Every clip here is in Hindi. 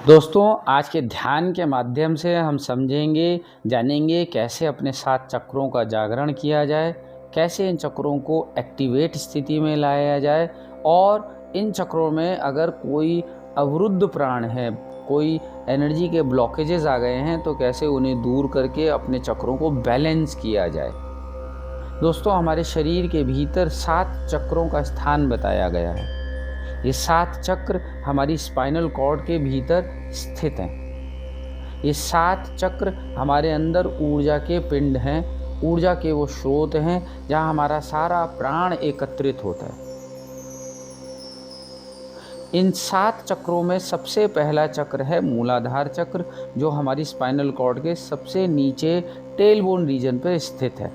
दोस्तों, आज के ध्यान के माध्यम से हम समझेंगे, जानेंगे कैसे अपने 7 चक्रों का जागरण किया जाए, कैसे इन चक्रों को एक्टिवेट स्थिति में लाया जाए और इन चक्रों में अगर कोई अवरुद्ध प्राण है, कोई एनर्जी के ब्लॉकेजेस आ गए हैं तो कैसे उन्हें दूर करके अपने चक्रों को बैलेंस किया जाए। दोस्तों, हमारे शरीर के भीतर 7 चक्रों का स्थान बताया गया है। ये 7 चक्र हमारी स्पाइनल कॉर्ड के भीतर स्थित हैं। ये 7 चक्र हमारे अंदर ऊर्जा के पिंड हैं, ऊर्जा के वो स्रोत हैं जहाँ हमारा सारा प्राण एकत्रित होता है। इन 7 चक्रों में सबसे पहला चक्र है मूलाधार चक्र, जो हमारी स्पाइनल कॉर्ड के सबसे नीचे टेलबोन रीजन पर स्थित है।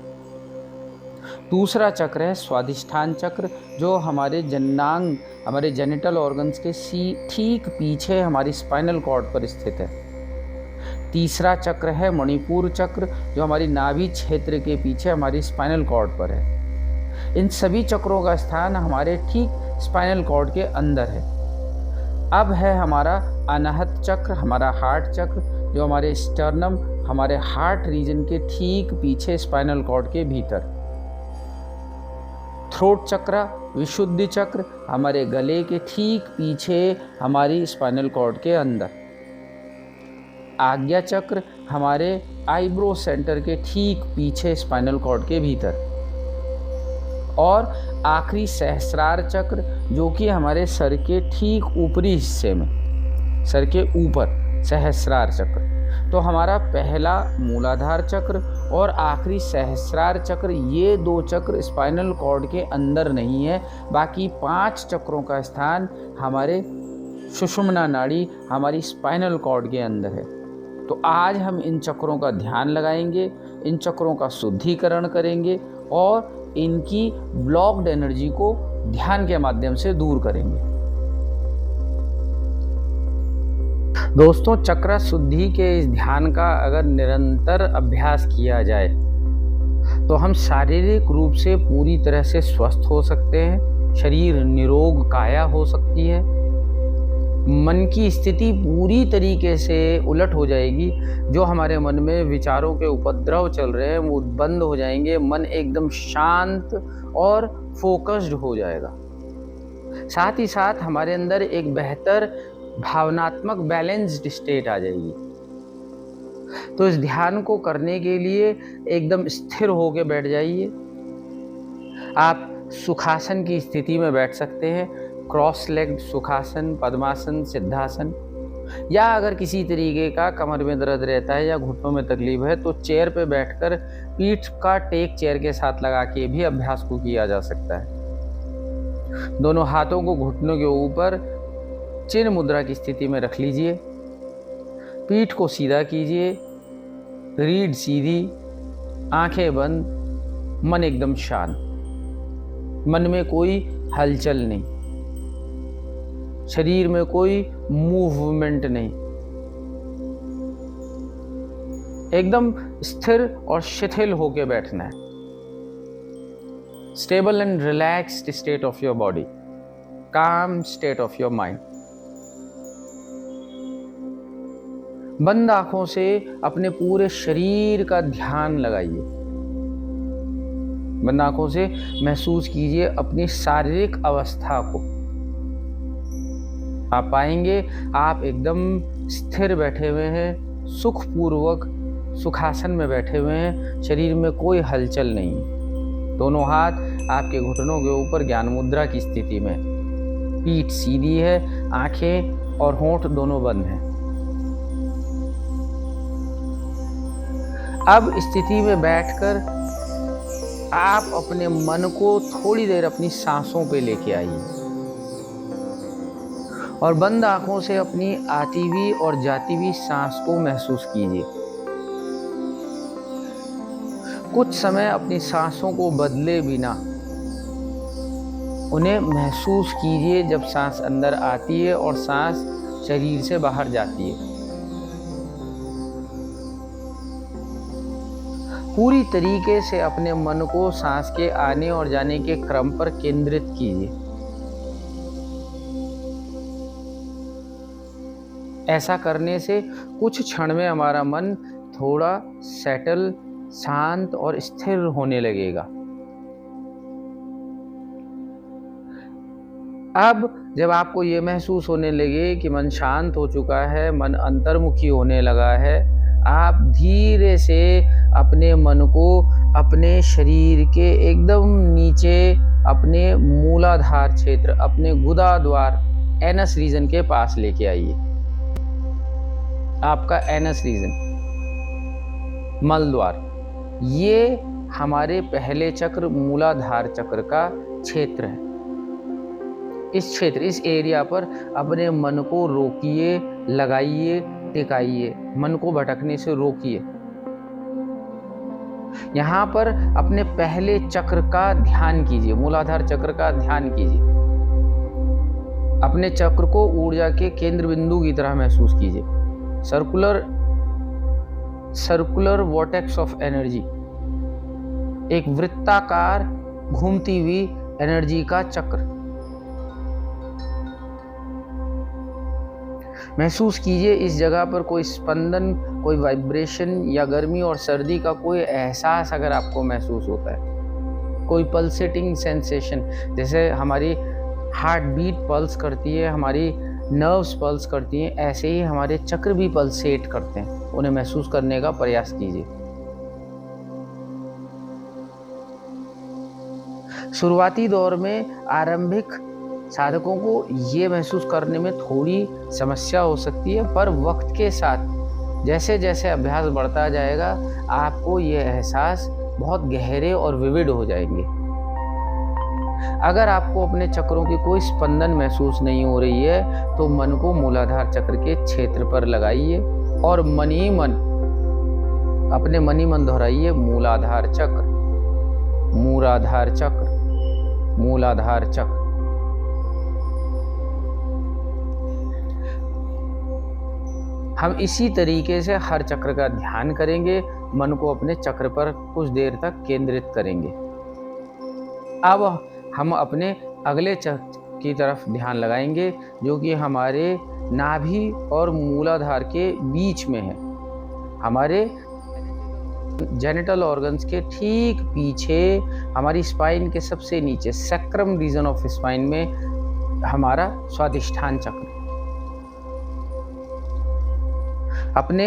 दूसरा चक्र है स्वादिष्ठान चक्र, जो हमारे जननांग, हमारे जेनिटल ऑर्गन्स के ठीक पीछे हमारी स्पाइनल कॉर्ड पर स्थित है। तीसरा चक्र है मणिपुर चक्र, जो हमारी नाभि क्षेत्र के पीछे हमारी स्पाइनल कॉर्ड पर है। इन सभी चक्रों का स्थान हमारे ठीक स्पाइनल कॉर्ड के अंदर है। अब है हमारा अनाहत चक्र, हमारा हार्ट चक्र, जो हमारे स्टर्नम, हमारे हार्ट रीजन के ठीक पीछे स्पाइनल कॉर्ड के भीतर। थ्रोट चक्र, विशुद्धि चक्र, हमारे गले के ठीक पीछे हमारी स्पाइनल कॉर्ड के अंदर। आज्ञा चक्र, हमारे आईब्रो सेंटर के ठीक पीछे स्पाइनल कॉर्ड के भीतर। और आखिरी सहस्रार चक्र, जो कि हमारे सर के ठीक ऊपरी हिस्से में, सर के ऊपर सहस्रार चक्र। तो हमारा पहला मूलाधार चक्र और आखिरी सहस्रार चक्र, ये 2 चक्र स्पाइनल कॉर्ड के अंदर नहीं है। बाकी 5 चक्रों का स्थान हमारे सुषुम्ना नाड़ी, हमारी स्पाइनल कॉर्ड के अंदर है। तो आज हम इन चक्रों का ध्यान लगाएंगे, इन चक्रों का शुद्धिकरण करेंगे और इनकी ब्लॉक्ड एनर्जी को ध्यान के माध्यम से दूर करेंगे। दोस्तों, चक्र शुद्धि के इस ध्यान का अगर निरंतर अभ्यास किया जाए तो हम शारीरिक रूप से पूरी तरह से स्वस्थ हो सकते हैं, शरीर निरोग काया हो सकती है, मन की स्थिति पूरी तरीके से उलट हो जाएगी। जो हमारे मन में विचारों के उपद्रव चल रहे हैं वो बंद हो जाएंगे, मन एकदम शांत और फोकस्ड हो जाएगा। साथ ही साथ हमारे अंदर एक बेहतर भावनात्मक बैलेंस्ड स्टेट आ जाएगी। तो इस ध्यान को करने के लिए एकदम स्थिर होकर बैठ जाइए। आप सुखासन की स्थिति में बैठ सकते हैं, क्रॉस लेग्ड सुखासन, पद्मासन, सिद्धासन, या अगर किसी तरीके का कमर में दर्द रहता है या घुटनों में तकलीफ है तो चेयर पे बैठकर पीठ का टेक चेयर के साथ लगा के भी अभ्यास को किया जा सकता है। दोनों हाथों को घुटनों के ऊपर चिन्ह मुद्रा की स्थिति में रख लीजिए, पीठ को सीधा कीजिए, रीढ़ सीधी, आंखें बंद, मन एकदम शांत, मन में कोई हलचल नहीं, शरीर में कोई मूवमेंट नहीं, एकदम स्थिर और शिथिल होकर बैठना है। Stable and relaxed state of your body, काम स्टेट ऑफ योर माइंड। बंद आंखों से अपने पूरे शरीर का ध्यान लगाइए। बंद आंखों से महसूस कीजिए अपनी शारीरिक अवस्था को। आप पाएंगे आप एकदम स्थिर बैठे हुए हैं, सुखपूर्वक सुखासन में बैठे हुए हैं, शरीर में कोई हलचल नहीं। दोनों हाथ आपके घुटनों के ऊपर ज्ञान मुद्रा की स्थिति में, पीठ सीधी है, आंखें और होंठ दोनों बंद हैं। अब स्थिति में बैठकर आप अपने मन को थोड़ी देर अपनी सांसों पे लेके आइए और बंद आंखों से अपनी आती हुई और जाती हुई सांस को महसूस कीजिए। कुछ समय अपनी सांसों को बदले बिना उन्हें महसूस कीजिए, जब सांस अंदर आती है और सांस शरीर से बाहर जाती है। पूरी तरीके से अपने मन को सांस के आने और जाने के क्रम पर केंद्रित कीजिए। ऐसा करने से कुछ क्षण में हमारा मन थोड़ा सेटल, शांत और स्थिर होने लगेगा। अब जब आपको ये महसूस होने लगे कि मन शांत हो चुका है, मन अंतर्मुखी होने लगा है, आप धीरे से अपने मन को अपने शरीर के एकदम नीचे, अपने मूलाधार क्षेत्र, अपने गुदा द्वार, एनस रीजन के पास लेके आइए। आपका एनस रीजन, मल द्वार, ये हमारे पहले चक्र मूलाधार चक्र का क्षेत्र है। इस एरिया पर अपने मन को रोकिए, लगाइए, टिकाइए, मन को भटकने से रोकिए। यहाँ पर अपने पहले चक्र का ध्यान कीजिए, मूलाधार चक्र का ध्यान कीजिए। अपने चक्र को ऊर्जा के केंद्र बिंदु की तरह महसूस कीजिए। सर्कुलर वॉर्टेक्स ऑफ एनर्जी, एक वृत्ताकार घूमती हुई एनर्जी का चक्र महसूस कीजिए। इस जगह पर कोई स्पंदन, कोई वाइब्रेशन या गर्मी और सर्दी का कोई एहसास अगर आपको महसूस होता है, कोई पल्सेटिंग सेंसेशन, जैसे हमारी हार्ट बीट पल्स करती है, हमारी नर्व्स पल्स करती हैं, ऐसे ही हमारे चक्र भी पल्सेट करते हैं। उन्हें महसूस करने का प्रयास कीजिए। शुरुआती दौर में आरंभिक साधकों को ये महसूस करने में थोड़ी समस्या हो सकती है, पर वक्त के साथ जैसे जैसे अभ्यास बढ़ता जाएगा, आपको ये एहसास बहुत गहरे और विविड हो जाएंगे। अगर आपको अपने चक्रों की कोई स्पंदन महसूस नहीं हो रही है, तो मन को मूलाधार चक्र के क्षेत्र पर लगाइए और मन ही मन दोहराइए, मूलाधार चक्र, मूलाधार चक्र, मूलाधार चक्र। हम इसी तरीके से हर चक्र का ध्यान करेंगे, मन को अपने चक्र पर कुछ देर तक केंद्रित करेंगे। अब हम अपने अगले चक्र की तरफ ध्यान लगाएंगे, जो कि हमारे नाभि और मूलाधार के बीच में है। हमारे जेनिटल ऑर्गन्स के ठीक पीछे, हमारी स्पाइन के सबसे नीचे, सैक्रम रीजन ऑफ स्पाइन में हमारा स्वादिष्ठान चक्र। अपने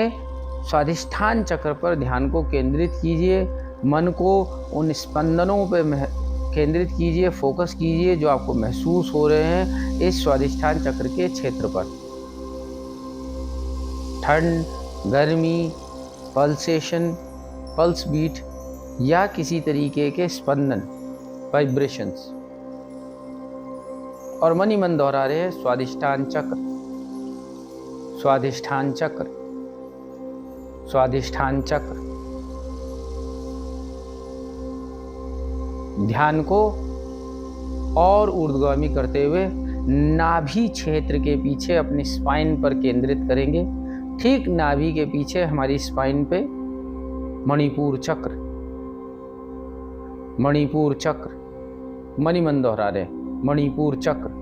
स्वादिष्ठान चक्र पर ध्यान को केंद्रित कीजिए, मन को उन स्पंदनों पर केंद्रित कीजिए, फोकस कीजिए जो आपको महसूस हो रहे हैं इस स्वादिष्ठान चक्र के क्षेत्र पर। ठंड, गर्मी, पल्सेशन, पल्स बीट या किसी तरीके के स्पंदन, वाइब्रेशंस, और मन ही मन दोहरा रहे हैं स्वादिष्ठान चक्र, स्वादिष्ठान चक्र, स्वादिष्ठान चक्र। ध्यान को और ऊर्ध्वगामी करते हुए नाभि क्षेत्र के पीछे अपनी स्पाइन पर केंद्रित करेंगे। ठीक नाभि के पीछे हमारी स्पाइन पे मणिपुर चक्र, मणिपुर चक्र, मणि मन दोहरा रहे, मणिपुर चक्र।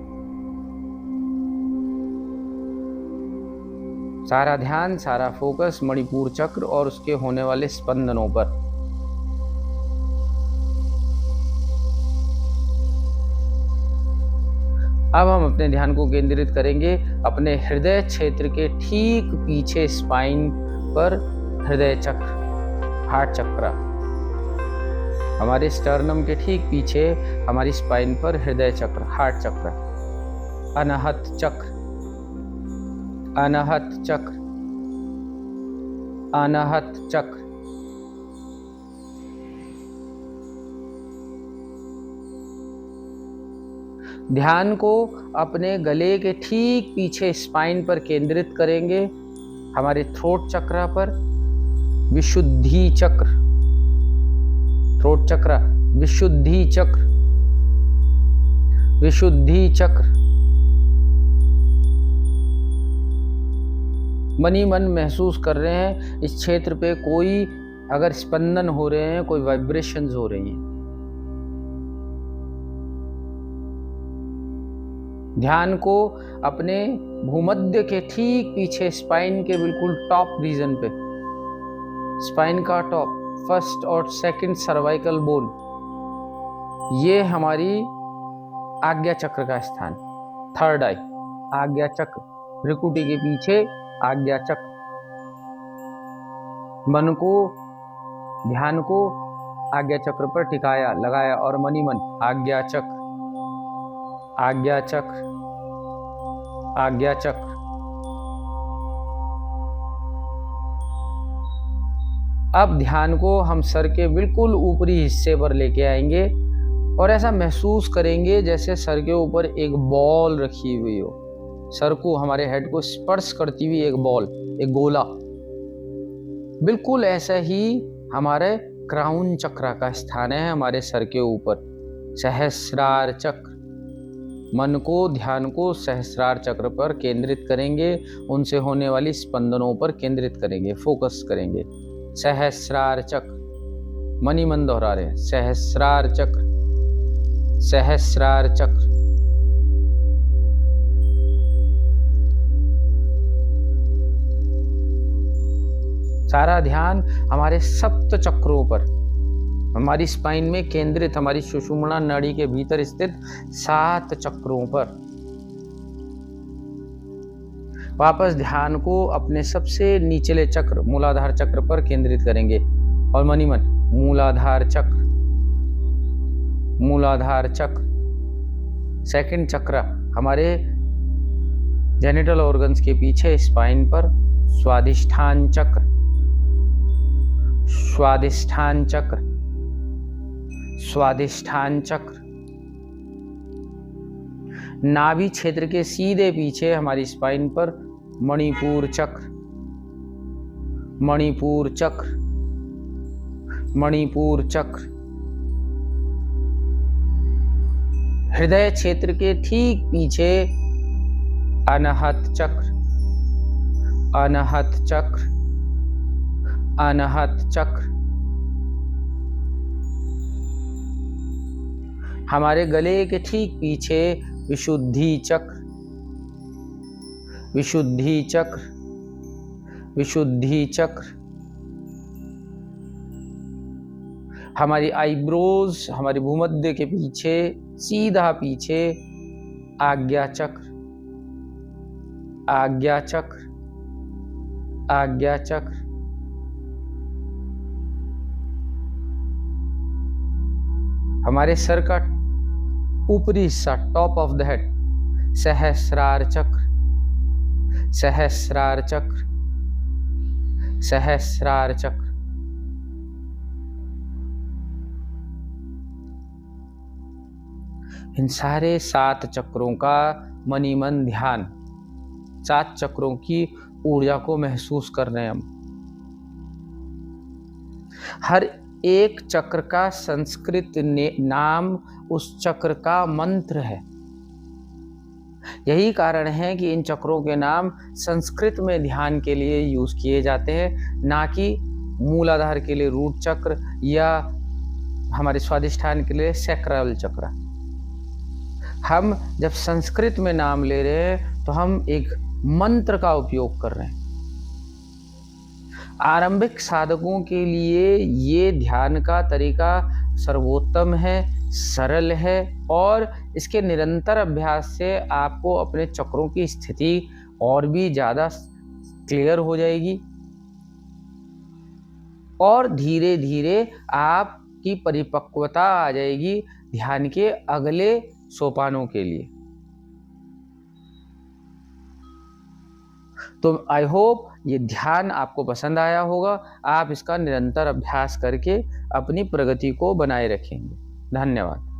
सारा ध्यान, सारा फोकस मणिपुर चक्र और उसके होने वाले स्पंदनों पर। अब हम अपने ध्यान को केंद्रित करेंगे अपने हृदय क्षेत्र के ठीक पीछे स्पाइन पर, हृदय चक्र, हार्ट चक्र। हमारे स्टर्नम के ठीक पीछे हमारी स्पाइन पर हृदय चक्र, हार्ट चक्र। अनाहत चक्र, अनाहत चक्र, अनाहत चक्र। ध्यान को अपने गले के ठीक पीछे स्पाइन पर केंद्रित करेंगे, हमारे थ्रोट चक्र पर, विशुद्धि चक्र, थ्रोट चक्र, विशुद्धि चक्र, विशुद्धि चक्र। मन ही मन महसूस कर रहे हैं इस क्षेत्र पे कोई अगर स्पंदन हो रहे हैं, कोई वाइब्रेशंस हो रही हैं। ध्यान को अपने भूमध्य के ठीक पीछे स्पाइन के बिल्कुल टॉप रीजन पे, स्पाइन का टॉप, फर्स्ट और सेकंड सर्वाइकल बोन, ये हमारी आज्ञा चक्र का स्थान, थर्ड आई, आज्ञा चक्र, भ्रिकुटी के पीछे आज्ञा चक्र। मन को, ध्यान को आज्ञा चक्र पर टिकाया, लगाया और मनी मन आज्ञा चक्र, आज्ञा चक्र, आज्ञा चक्र। अब ध्यान को हम सर के बिल्कुल ऊपरी हिस्से पर लेके आएंगे और ऐसा महसूस करेंगे जैसे सर के ऊपर एक बॉल रखी हुई हो, सर को, हमारे हेड को स्पर्श करती हुई एक बॉल, एक गोला। बिल्कुल ऐसा ही हमारे क्राउन चक्र का स्थान है हमारे सर के ऊपर, सहस्रार चक्र। मन को, ध्यान को सहस्रार चक्र पर केंद्रित करेंगे, उनसे होने वाली स्पंदनों पर केंद्रित करेंगे, फोकस करेंगे। सहस्रार चक्र, मनी मन दोहरा रहे हैं, सहस्रार चक्र, सहस्रार चक्र। सारा ध्यान हमारे सप्त चक्रों पर, हमारी स्पाइन में केंद्रित, हमारी सुषुम्ना नाड़ी के भीतर स्थित 7 चक्रों पर। वापस ध्यान को अपने सबसे निचले चक्र, मूलाधार चक्र पर केंद्रित करेंगे और मनी मन मूलाधार चक्र, मूलाधार चक्र, सेकंड चक्र हमारे जेनिटल ऑर्गन्स के पीछे स्पाइन पर, स्वादिष्ठान चक्र, स्वादिष्ठान चक्र, स्वादिष्ठान चक्र। नाभि क्षेत्र के सीधे पीछे हमारी स्पाइन पर मणिपुर चक्र, मणिपुर चक्र, मणिपुर चक्र। हृदय क्षेत्र के ठीक पीछे अनाहत चक्र, अनाहत चक्र, अनाहत चक्र। हमारे गले के ठीक पीछे विशुद्धि चक्र, विशुद्धि चक्र, विशुद्धि चक्र। हमारी आईब्रोज, हमारी भूमध्य के पीछे, सीधा पीछे आज्ञा चक्र, आज्ञा चक्र, आज्ञा चक्र। हमारे सर का ऊपरी हिस्सा, टॉप ऑफ द हेड, सहस्रार चक्र, सहस्रार चक्र, सहस्रार चक्र। इन सारे 7 चक्रों का मनी मन ध्यान, 7 चक्रों की ऊर्जा को महसूस कर रहे हैं हम। हर एक चक्र का संस्कृत नाम उस चक्र का मंत्र है। यही कारण है कि इन चक्रों के नाम संस्कृत में ध्यान के लिए यूज किए जाते हैं, ना कि मूलाधार के लिए रूट चक्र या हमारे स्वादिष्ठान के लिए सैक्रल चक्र। हम जब संस्कृत में नाम ले रहे हैं तो हम एक मंत्र का उपयोग कर रहे हैं। आरंभिक साधकों के लिए ये ध्यान का तरीका सर्वोत्तम है, सरल है और इसके निरंतर अभ्यास से आपको अपने चक्रों की स्थिति और भी ज़्यादा क्लियर हो जाएगी और धीरे धीरे आपकी परिपक्वता आ जाएगी ध्यान के अगले सोपानों के लिए। तो आई होप ये ध्यान आपको पसंद आया होगा। आप इसका निरंतर अभ्यास करके अपनी प्रगति को बनाए रखेंगे। धन्यवाद।